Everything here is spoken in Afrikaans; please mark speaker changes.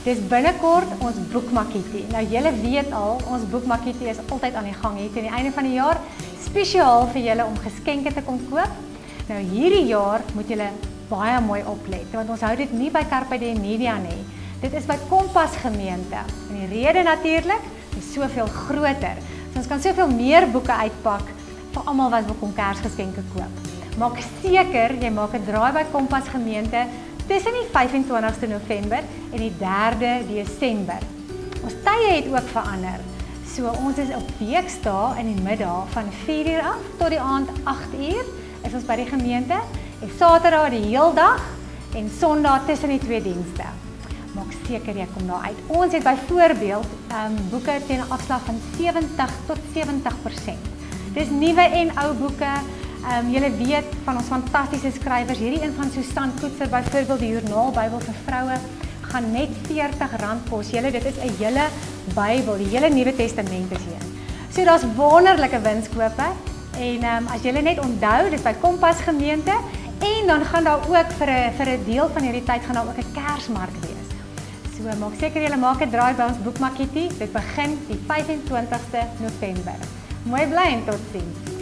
Speaker 1: Dis binnekort ons boekmakietie. Nou julle weet al, ons boekmakietie is altyd aan die gang hier teen die einde van die jaar, spesiaal vir julle om geskenke te kom koop. Nou hierdie jaar moet julle baie mooi oplet, want ons hou dit nie by Carpe Diem Media nie. Dit is by Kompas Gemeente. En die rede natuurlik is soveel groter. So ons kan soveel meer boeke uitpak vir almal wat wil kom Kersgeskenke koop. Maak seker jy maak 'n draai by Kompas Gemeente tussen die 25ste November en die 3de Desember. Ons tye het ook verander. So ons is op weekdae in die middag van 4 uur af tot die aand 8 uur is ons by die gemeente en Saterdag die heel dag en Sondag tussen die twee dienste. Maak seker jy kom daar uit. Ons het byvoorbeeld boeke teen 'n afslag van 70 tot 70%. Dis nuwe en ou boeke. Julle weet van ons fantastiese skrywers. Hierdie een van Susan Koetser, byvoorbeeld die Joernaal Bybel vir vroue, gaan net R40 kos. Julle, dit is 'n hele Bybel, die hele Nuwe Testament is hier. So daar's wonderlike winskope en as julle net onthou, dis by Kompas Gemeente en dan gaan daar ook vir 'n deel van hierdie tyd gaan daar ook 'n Kersmark wees. So maak seker julle maak 'n draai by ons boekmakietie. Dit begin die 25ste November. Mooi bly en totsiens.